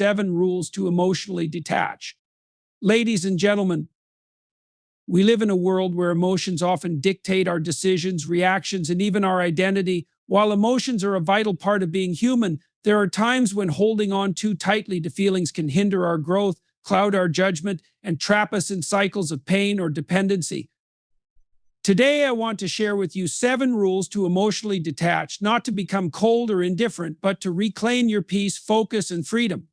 7 rules to emotionally detach. Ladies and gentlemen, we live in a world where emotions often dictate our decisions, reactions, and even our identity. While emotions are a vital part of being human, there are times when holding on too tightly to feelings can hinder our growth, cloud our judgment, and trap us in cycles of pain or dependency. Today, I want to share with you 7 rules to emotionally detach, not to become cold or indifferent, but to reclaim your peace, focus, and freedom.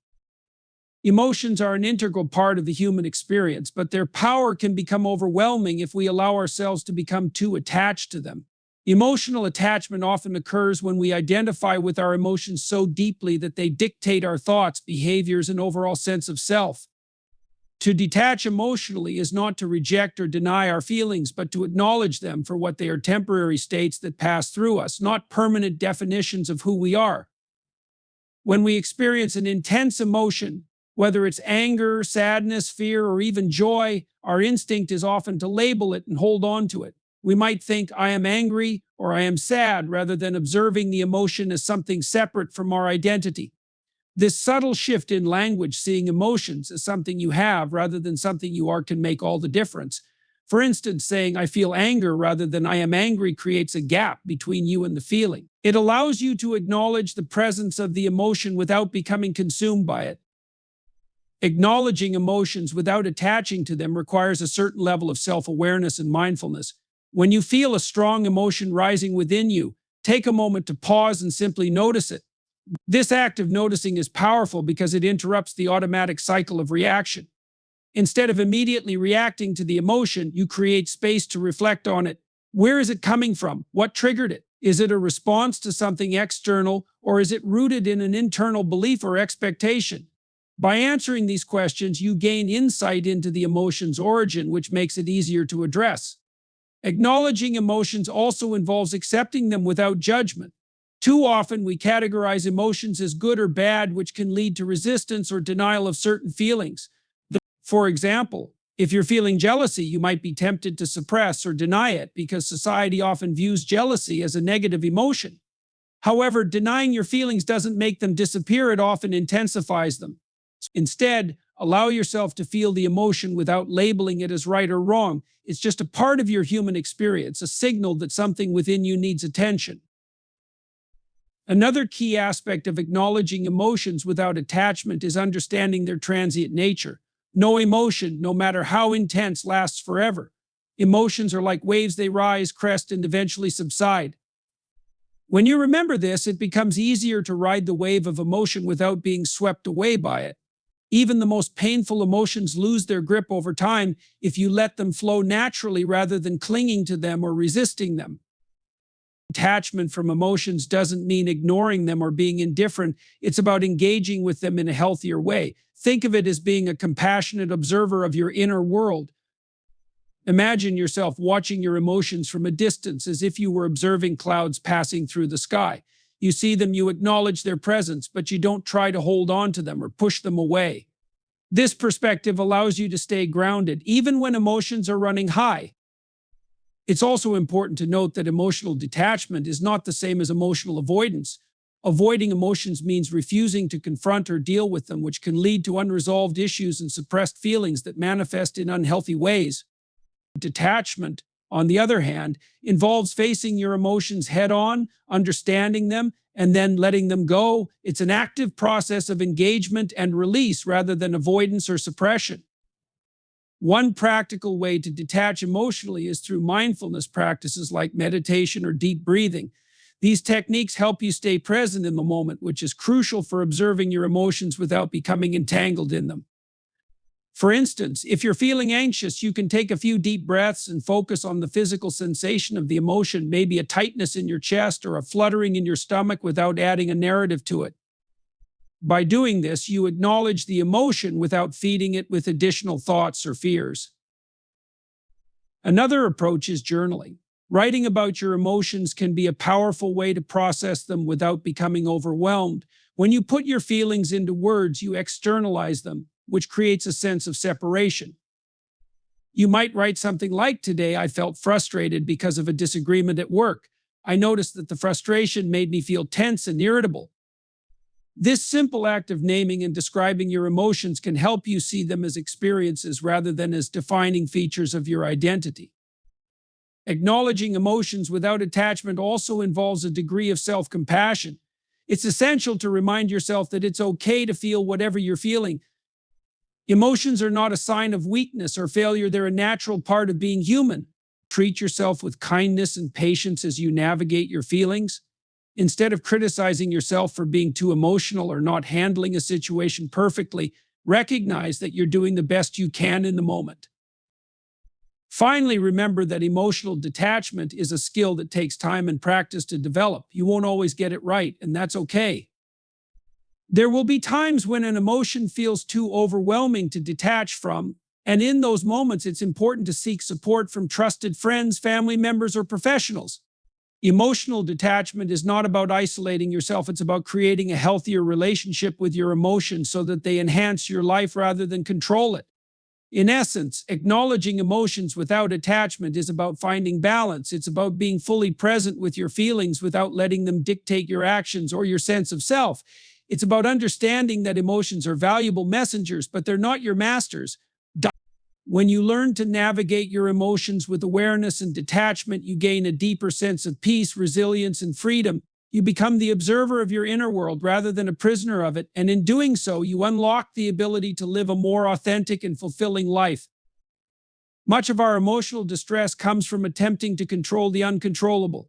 Emotions are an integral part of the human experience, but their power can become overwhelming if we allow ourselves to become too attached to them. Emotional attachment often occurs when we identify with our emotions so deeply that they dictate our thoughts, behaviors, and overall sense of self. To detach emotionally is not to reject or deny our feelings, but to acknowledge them for what they are: temporary states that pass through us, not permanent definitions of who we are. When we experience an intense emotion, whether it's anger, sadness, fear, or even joy, our instinct is often to label it and hold on to it. We might think, "I am angry" or "I am sad," rather than observing the emotion as something separate from our identity. This subtle shift in language, seeing emotions as something you have rather than something you are, can make all the difference. For instance, saying "I feel anger" rather than "I am angry" creates a gap between you and the feeling. It allows you to acknowledge the presence of the emotion without becoming consumed by it. Acknowledging emotions without attaching to them requires a certain level of self-awareness and mindfulness. When you feel a strong emotion rising within you, take a moment to pause and simply notice it. This act of noticing is powerful because it interrupts the automatic cycle of reaction. Instead of immediately reacting to the emotion, you create space to reflect on it. Where is it coming from? What triggered it? Is it a response to something external, or is it rooted in an internal belief or expectation? By answering these questions, you gain insight into the emotion's origin, which makes it easier to address. Acknowledging emotions also involves accepting them without judgment. Too often, we categorize emotions as good or bad, which can lead to resistance or denial of certain feelings. For example, if you're feeling jealousy, you might be tempted to suppress or deny it because society often views jealousy as a negative emotion. However, denying your feelings doesn't make them disappear, it often intensifies them. Instead, allow yourself to feel the emotion without labeling it as right or wrong. It's just a part of your human experience, a signal that something within you needs attention. Another key aspect of acknowledging emotions without attachment is understanding their transient nature. No emotion, no matter how intense, lasts forever. Emotions are like waves; they rise, crest, and eventually subside. When you remember this, it becomes easier to ride the wave of emotion without being swept away by it. Even the most painful emotions lose their grip over time if you let them flow naturally rather than clinging to them or resisting them. Detachment from emotions doesn't mean ignoring them or being indifferent. It's about engaging with them in a healthier way. Think of it as being a compassionate observer of your inner world. Imagine yourself watching your emotions from a distance, as if you were observing clouds passing through the sky. You see them, you acknowledge their presence, but you don't try to hold on to them or push them away. This perspective allows you to stay grounded, even when emotions are running high. It's also important to note that emotional detachment is not the same as emotional avoidance. Avoiding emotions means refusing to confront or deal with them, which can lead to unresolved issues and suppressed feelings that manifest in unhealthy ways. Detachment, on the other hand, involves facing your emotions head on, understanding them, and then letting them go. It's an active process of engagement and release rather than avoidance or suppression. One practical way to detach emotionally is through mindfulness practices like meditation or deep breathing. These techniques help you stay present in the moment, which is crucial for observing your emotions without becoming entangled in them. For instance, if you're feeling anxious, you can take a few deep breaths and focus on the physical sensation of the emotion, maybe a tightness in your chest or a fluttering in your stomach, without adding a narrative to it. By doing this, you acknowledge the emotion without feeding it with additional thoughts or fears. Another approach is journaling. Writing about your emotions can be a powerful way to process them without becoming overwhelmed. When you put your feelings into words, you externalize them, which creates a sense of separation. You might write something like, "Today I felt frustrated because of a disagreement at work. I noticed that the frustration made me feel tense and irritable." This simple act of naming and describing your emotions can help you see them as experiences rather than as defining features of your identity. Acknowledging emotions without attachment also involves a degree of self-compassion. It's essential to remind yourself that it's okay to feel whatever you're feeling. Emotions are not a sign of weakness or failure, they're a natural part of being human. Treat yourself with kindness and patience as you navigate your feelings. Instead of criticizing yourself for being too emotional or not handling a situation perfectly, recognize that you're doing the best you can in the moment. Finally, remember that emotional detachment is a skill that takes time and practice to develop. You won't always get it right, and that's okay. There will be times when an emotion feels too overwhelming to detach from, and in those moments, it's important to seek support from trusted friends, family members, or professionals. Emotional detachment is not about isolating yourself, it's about creating a healthier relationship with your emotions so that they enhance your life rather than control it. In essence, acknowledging emotions without attachment is about finding balance. It's about being fully present with your feelings without letting them dictate your actions or your sense of self. It's about understanding that emotions are valuable messengers, but they're not your masters. When you learn to navigate your emotions with awareness and detachment, you gain a deeper sense of peace, resilience, and freedom. You become the observer of your inner world rather than a prisoner of it, and in doing so, you unlock the ability to live a more authentic and fulfilling life. Much of our emotional distress comes from attempting to control the uncontrollable.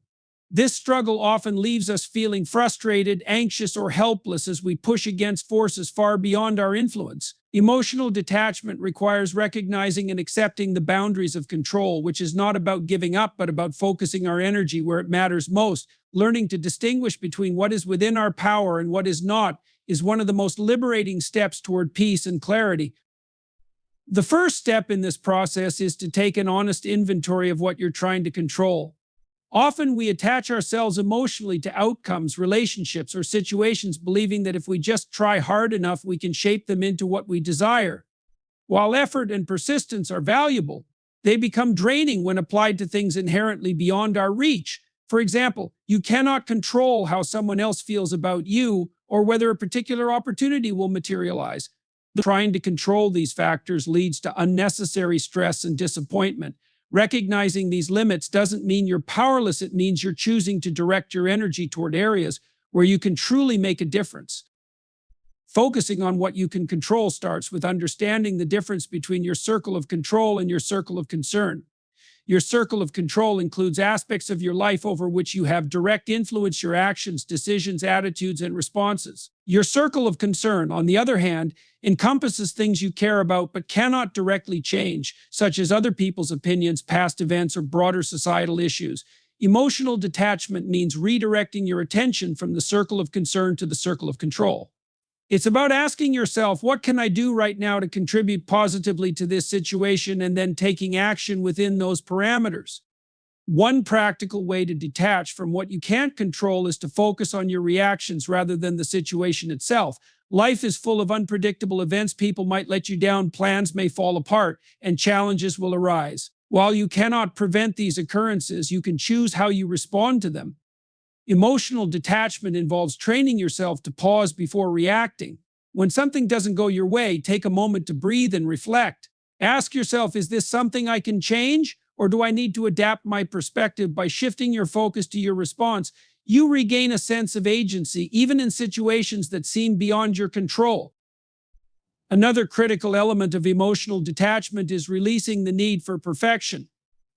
This struggle often leaves us feeling frustrated, anxious, or helpless as we push against forces far beyond our influence. Emotional detachment requires recognizing and accepting the boundaries of control, which is not about giving up, but about focusing our energy where it matters most. Learning to distinguish between what is within our power and what is not is one of the most liberating steps toward peace and clarity. The first step in this process is to take an honest inventory of what you're trying to control. Often we attach ourselves emotionally to outcomes, relationships, or situations, believing that if we just try hard enough, we can shape them into what we desire. While effort and persistence are valuable, they become draining when applied to things inherently beyond our reach. For example, you cannot control how someone else feels about you or whether a particular opportunity will materialize. Trying to control these factors leads to unnecessary stress and disappointment. Recognizing these limits doesn't mean you're powerless, it means you're choosing to direct your energy toward areas where you can truly make a difference. Focusing on what you can control starts with understanding the difference between your circle of control and your circle of concern. Your circle of control includes aspects of your life over which you have direct influence, your actions, decisions, attitudes, and responses. Your circle of concern, on the other hand, encompasses things you care about but cannot directly change, such as other people's opinions, past events, or broader societal issues. Emotional detachment means redirecting your attention from the circle of concern to the circle of control. It's about asking yourself, what can I do right now to contribute positively to this situation, and then taking action within those parameters. One practical way to detach from what you can't control is to focus on your reactions rather than the situation itself. Life is full of unpredictable events. People might let you down, plans may fall apart, and challenges will arise. While you cannot prevent these occurrences, you can choose how you respond to them. Emotional detachment involves training yourself to pause before reacting. When something doesn't go your way, take a moment to breathe and reflect. Ask yourself, is this something I can change, or do I need to adapt my perspective? By shifting your focus to your response, you regain a sense of agency, even in situations that seem beyond your control. Another critical element of emotional detachment is releasing the need for perfection.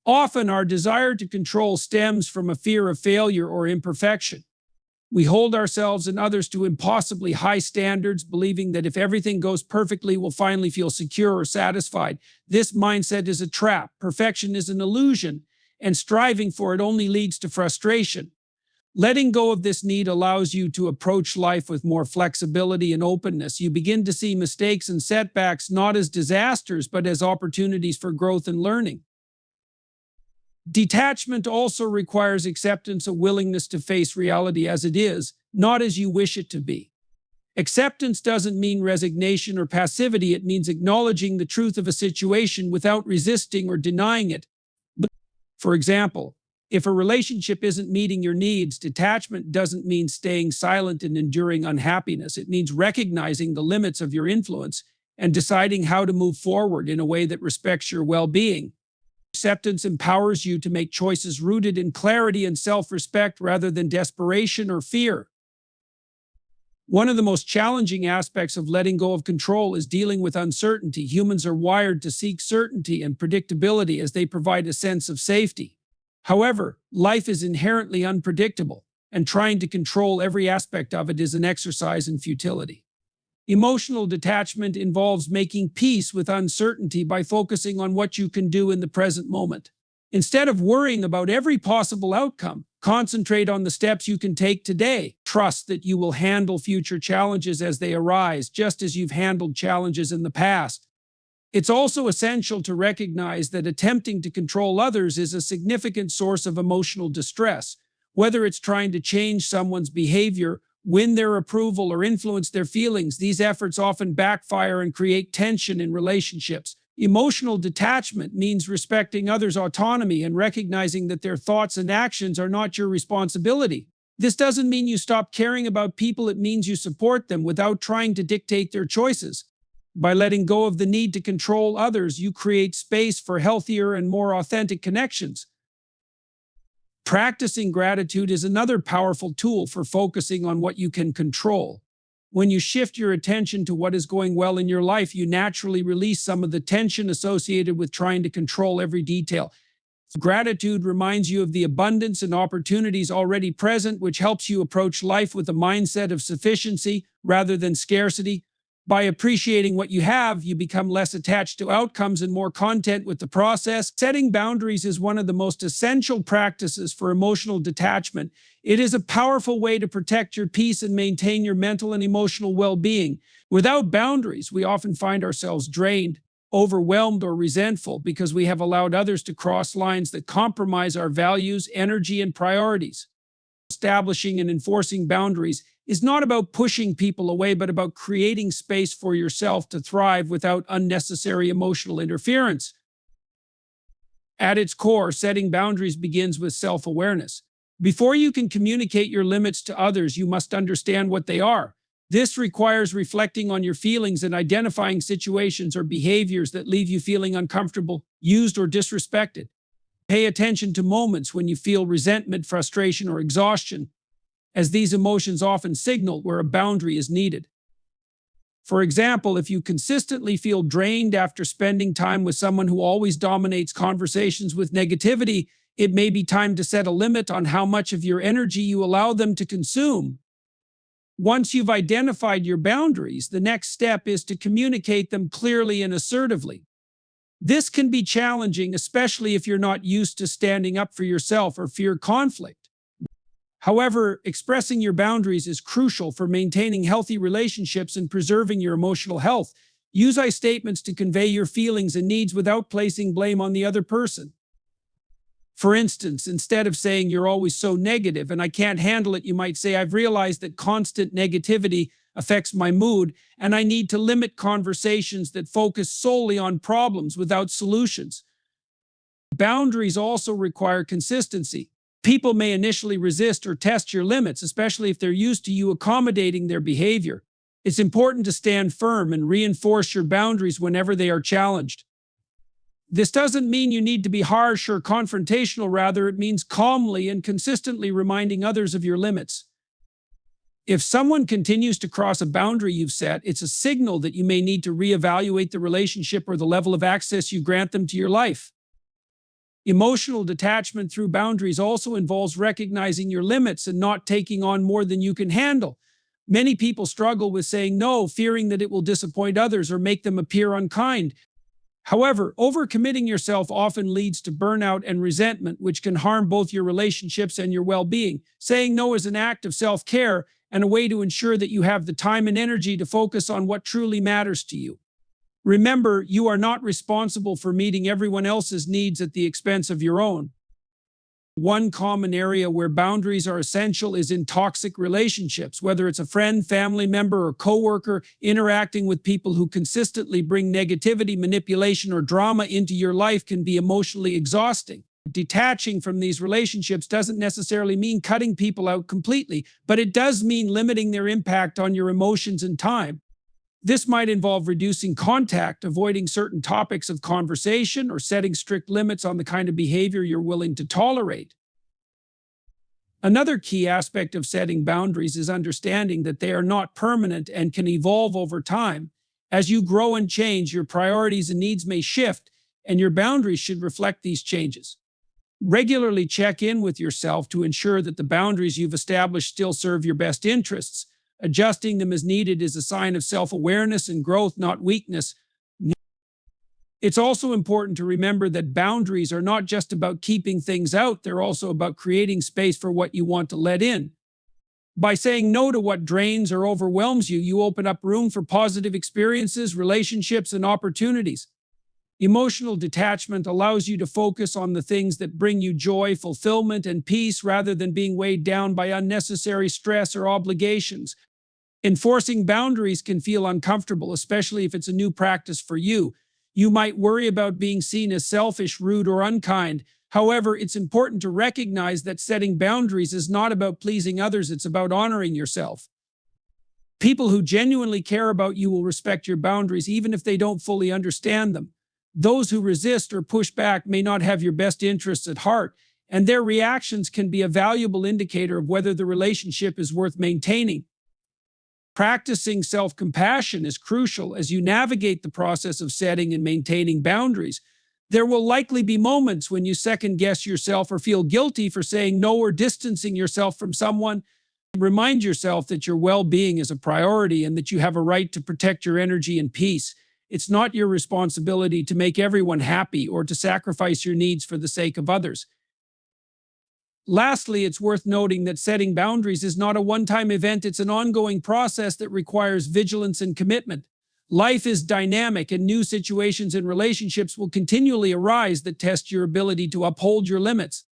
Often, our desire to control stems from a fear of failure or imperfection. We hold ourselves and others to impossibly high standards, believing that if everything goes perfectly, we'll finally feel secure or satisfied. This mindset is a trap. Perfection is an illusion, and striving for it only leads to frustration. Letting go of this need allows you to approach life with more flexibility and openness. You begin to see mistakes and setbacks not as disasters, but as opportunities for growth and learning. Detachment also requires acceptance, a willingness to face reality as it is, not as you wish it to be. Acceptance doesn't mean resignation or passivity, it means acknowledging the truth of a situation without resisting or denying it. For example, If a relationship isn't meeting your needs, detachment doesn't mean staying silent and enduring unhappiness. It means recognizing the limits of your influence and deciding how to move forward in a way that respects your well being. Acceptance empowers you to make choices rooted in clarity and self respect rather than desperation or fear. One of the most challenging aspects of letting go of control is dealing with uncertainty. Humans are wired to seek certainty and predictability as they provide a sense of safety. However, life is inherently unpredictable, and trying to control every aspect of it is an exercise in futility. Emotional detachment involves making peace with uncertainty by focusing on what you can do in the present moment. Instead of worrying about every possible outcome, concentrate on the steps you can take today. Trust that you will handle future challenges as they arise, just as you've handled challenges in the past. It's also essential to recognize that attempting to control others is a significant source of emotional distress. Whether it's trying to change someone's behavior, win their approval, or influence their feelings, these efforts often backfire and create tension in relationships. Emotional detachment means respecting others' autonomy and recognizing that their thoughts and actions are not your responsibility. This doesn't mean you stop caring about people, it means you support them without trying to dictate their choices. By letting go of the need to control others, you create space for healthier and more authentic connections. Practicing gratitude is another powerful tool for focusing on what you can control. When you shift your attention to what is going well in your life, you naturally release some of the tension associated with trying to control every detail. Gratitude reminds you of the abundance and opportunities already present, which helps you approach life with a mindset of sufficiency rather than scarcity. By appreciating what you have, you become less attached to outcomes and more content with the process. Setting boundaries is one of the most essential practices for emotional detachment. It is a powerful way to protect your peace and maintain your mental and emotional well-being. Without boundaries, we often find ourselves drained, overwhelmed, or resentful because we have allowed others to cross lines that compromise our values, energy, and priorities. Establishing and enforcing boundaries is not about pushing people away, but about creating space for yourself to thrive without unnecessary emotional interference. At its core, setting boundaries begins with self-awareness. Before you can communicate your limits to others, you must understand what they are. This requires reflecting on your feelings and identifying situations or behaviors that leave you feeling uncomfortable, used, or disrespected. Pay attention to moments when you feel resentment, frustration, or exhaustion, as these emotions often signal where a boundary is needed. For example, if you consistently feel drained after spending time with someone who always dominates conversations with negativity, it may be time to set a limit on how much of your energy you allow them to consume. Once you've identified your boundaries, the next step is to communicate them clearly and assertively. This can be challenging, especially if you're not used to standing up for yourself or fear conflict. However, expressing your boundaries is crucial for maintaining healthy relationships and preserving your emotional health. Use I statements to convey your feelings and needs without placing blame on the other person. For instance, instead of saying you're always so negative and I can't handle it, you might say, I've realized that constant negativity affects my mood, and I need to limit conversations that focus solely on problems without solutions. Boundaries also require consistency. People may initially resist or test your limits, especially if they're used to you accommodating their behavior. It's important to stand firm and reinforce your boundaries whenever they are challenged. This doesn't mean you need to be harsh or confrontational, rather, it means calmly and consistently reminding others of your limits. If someone continues to cross a boundary you've set, it's a signal that you may need to reevaluate the relationship or the level of access you grant them to your life. Emotional detachment through boundaries also involves recognizing your limits and not taking on more than you can handle. Many people struggle with saying no, fearing that it will disappoint others or make them appear unkind. However, overcommitting yourself often leads to burnout and resentment, which can harm both your relationships and your well-being. Saying no is an act of self-care and a way to ensure that you have the time and energy to focus on what truly matters to you. Remember, you are not responsible for meeting everyone else's needs at the expense of your own. One common area where boundaries are essential is in toxic relationships. Whether it's a friend, family member, or coworker, interacting with people who consistently bring negativity, manipulation, or drama into your life can be emotionally exhausting. Detaching from these relationships doesn't necessarily mean cutting people out completely, but it does mean limiting their impact on your emotions and time. This might involve reducing contact, avoiding certain topics of conversation, or setting strict limits on the kind of behavior you're willing to tolerate. Another key aspect of setting boundaries is understanding that they are not permanent and can evolve over time. As you grow and change, your priorities and needs may shift, and your boundaries should reflect these changes. Regularly check in with yourself to ensure that the boundaries you've established still serve your best interests. Adjusting them as needed is a sign of self-awareness and growth, not weakness. It's also important to remember that boundaries are not just about keeping things out, they're also about creating space for what you want to let in. By saying no to what drains or overwhelms you, you open up room for positive experiences, relationships, and opportunities. Emotional detachment allows you to focus on the things that bring you joy, fulfillment, and peace rather than being weighed down by unnecessary stress or obligations. Enforcing boundaries can feel uncomfortable, especially if it's a new practice for you. You might worry about being seen as selfish, rude, or unkind. However, it's important to recognize that setting boundaries is not about pleasing others, it's about honoring yourself. People who genuinely care about you will respect your boundaries even if they don't fully understand them. Those who resist or push back may not have your best interests at heart, and their reactions can be a valuable indicator of whether the relationship is worth maintaining. Practicing self-compassion is crucial as you navigate the process of setting and maintaining boundaries. There will likely be moments when you second-guess yourself or feel guilty for saying no or distancing yourself from someone. Remind yourself that your well-being is a priority and that you have a right to protect your energy and peace. It's not your responsibility to make everyone happy or to sacrifice your needs for the sake of others. Lastly, it's worth noting that setting boundaries is not a one-time event, it's an ongoing process that requires vigilance and commitment. Life is dynamic, and new situations and relationships will continually arise that test your ability to uphold your limits.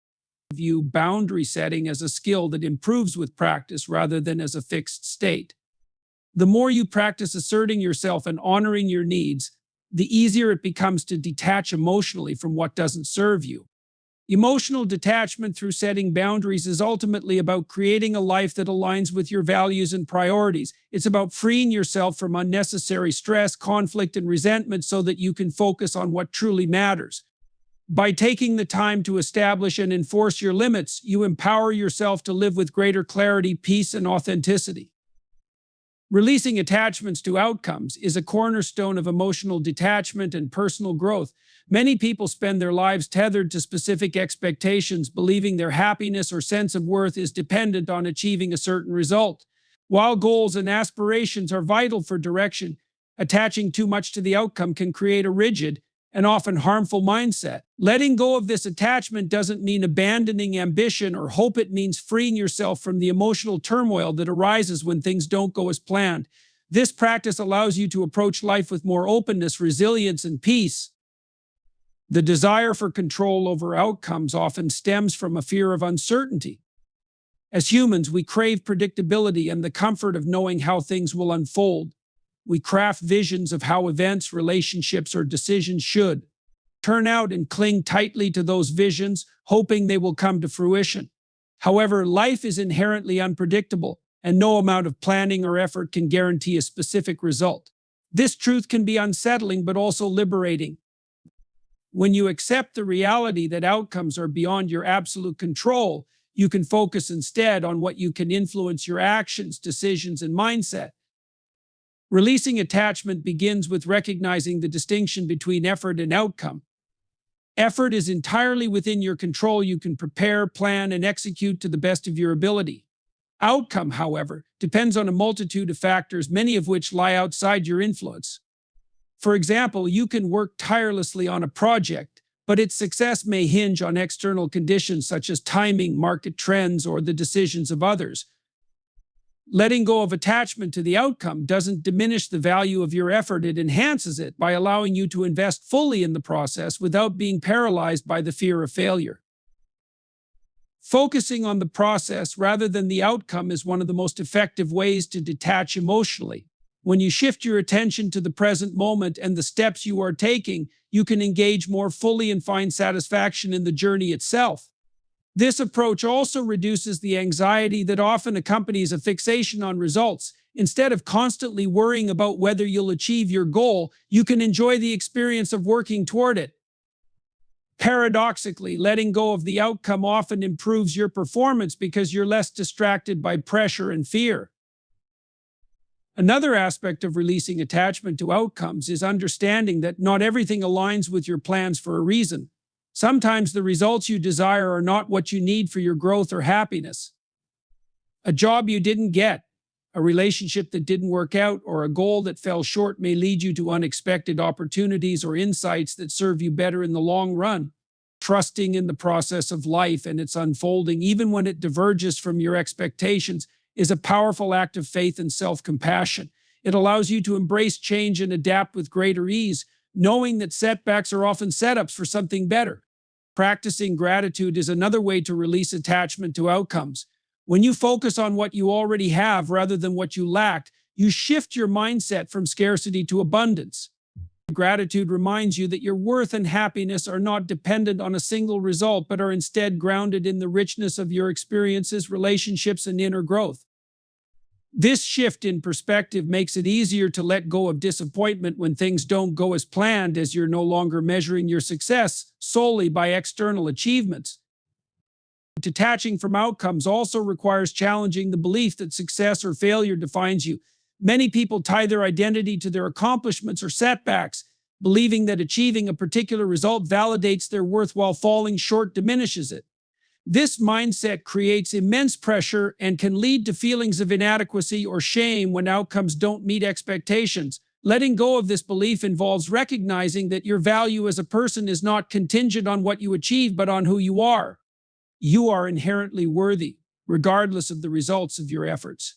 View boundary setting as a skill that improves with practice rather than as a fixed state. The more you practice asserting yourself and honoring your needs, the easier it becomes to detach emotionally from what doesn't serve you. Emotional detachment through setting boundaries is ultimately about creating a life that aligns with your values and priorities. It's about freeing yourself from unnecessary stress, conflict, and resentment so that you can focus on what truly matters. By taking the time to establish and enforce your limits, you empower yourself to live with greater clarity, peace, and authenticity. Releasing attachments to outcomes is a cornerstone of emotional detachment and personal growth. Many people spend their lives tethered to specific expectations, believing their happiness or sense of worth is dependent on achieving a certain result. While goals and aspirations are vital for direction, attaching too much to the outcome can create a rigid and often harmful mindset. Letting go of this attachment doesn't mean abandoning ambition or hope, it means freeing yourself from the emotional turmoil that arises when things don't go as planned. This practice allows you to approach life with more openness, resilience, and peace. The desire for control over outcomes often stems from a fear of uncertainty. As humans, we crave predictability and the comfort of knowing how things will unfold. We craft visions of how events, relationships, or decisions should turn out and cling tightly to those visions, hoping they will come to fruition. However, life is inherently unpredictable, and no amount of planning or effort can guarantee a specific result. This truth can be unsettling but also liberating. When you accept the reality that outcomes are beyond your absolute control, you can focus instead on what you can influence: your actions, decisions, and mindset. Releasing attachment begins with recognizing the distinction between effort and outcome. Effort is entirely within your control. You can prepare, plan, and execute to the best of your ability. Outcome, however, depends on a multitude of factors, many of which lie outside your influence. For example, you can work tirelessly on a project, but its success may hinge on external conditions such as timing, market trends, or the decisions of others. Letting go of attachment to the outcome doesn't diminish the value of your effort, it enhances it by allowing you to invest fully in the process without being paralyzed by the fear of failure. Focusing on the process rather than the outcome is one of the most effective ways to detach emotionally. When you shift your attention to the present moment and the steps you are taking, you can engage more fully and find satisfaction in the journey itself. This approach also reduces the anxiety that often accompanies a fixation on results. Instead of constantly worrying about whether you'll achieve your goal, you can enjoy the experience of working toward it. Paradoxically, letting go of the outcome often improves your performance because you're less distracted by pressure and fear. Another aspect of releasing attachment to outcomes is understanding that not everything aligns with your plans for a reason. Sometimes the results you desire are not what you need for your growth or happiness. A job you didn't get, a relationship that didn't work out, or a goal that fell short may lead you to unexpected opportunities or insights that serve you better in the long run. Trusting in the process of life and its unfolding, even when it diverges from your expectations, is a powerful act of faith and self-compassion. It allows you to embrace change and adapt with greater ease, knowing that setbacks are often setups for something better. Practicing gratitude is another way to release attachment to outcomes. When you focus on what you already have rather than what you lacked, you shift your mindset from scarcity to abundance. Gratitude reminds you that your worth and happiness are not dependent on a single result, but are instead grounded in the richness of your experiences, relationships, and inner growth. This shift in perspective makes it easier to let go of disappointment when things don't go as planned, as you're no longer measuring your success solely by external achievements. Detaching from outcomes also requires challenging the belief that success or failure defines you. Many people tie their identity to their accomplishments or setbacks, believing that achieving a particular result validates their worth while falling short diminishes it. This mindset creates immense pressure and can lead to feelings of inadequacy or shame when outcomes don't meet expectations. Letting go of this belief involves recognizing that your value as a person is not contingent on what you achieve, but on who you are. You are inherently worthy, regardless of the results of your efforts.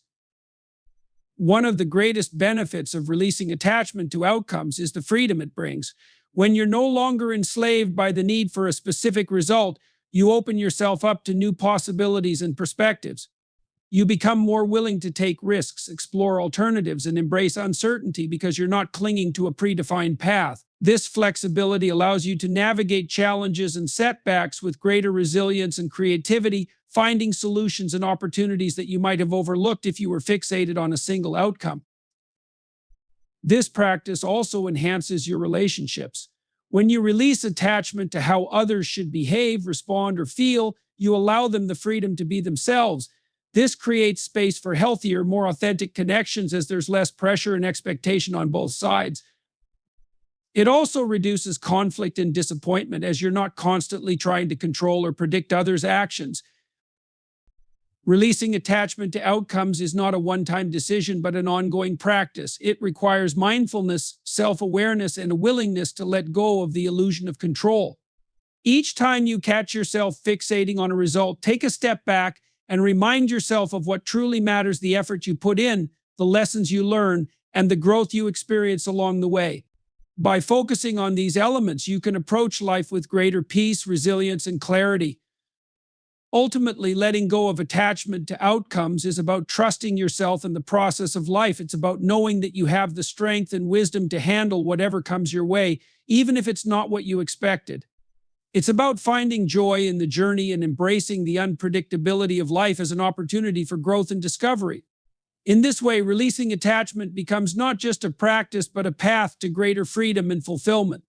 One of the greatest benefits of releasing attachment to outcomes is the freedom it brings. When you're no longer enslaved by the need for a specific result, you open yourself up to new possibilities and perspectives. You become more willing to take risks, explore alternatives, and embrace uncertainty because you're not clinging to a predefined path. This flexibility allows you to navigate challenges and setbacks with greater resilience and creativity, finding solutions and opportunities that you might have overlooked if you were fixated on a single outcome. This practice also enhances your relationships. When you release attachment to how others should behave, respond, or feel, you allow them the freedom to be themselves. This creates space for healthier, more authentic connections as there's less pressure and expectation on both sides. It also reduces conflict and disappointment as you're not constantly trying to control or predict others' actions. Releasing attachment to outcomes is not a one-time decision, but an ongoing practice. It requires mindfulness, self-awareness, and a willingness to let go of the illusion of control. Each time you catch yourself fixating on a result, take a step back and remind yourself of what truly matters: the effort you put in, the lessons you learn, and the growth you experience along the way. By focusing on these elements, you can approach life with greater peace, resilience, and clarity. Ultimately, letting go of attachment to outcomes is about trusting yourself in the process of life. It's about knowing that you have the strength and wisdom to handle whatever comes your way, even if it's not what you expected. It's about finding joy in the journey and embracing the unpredictability of life as an opportunity for growth and discovery. In this way, releasing attachment becomes not just a practice, but a path to greater freedom and fulfillment.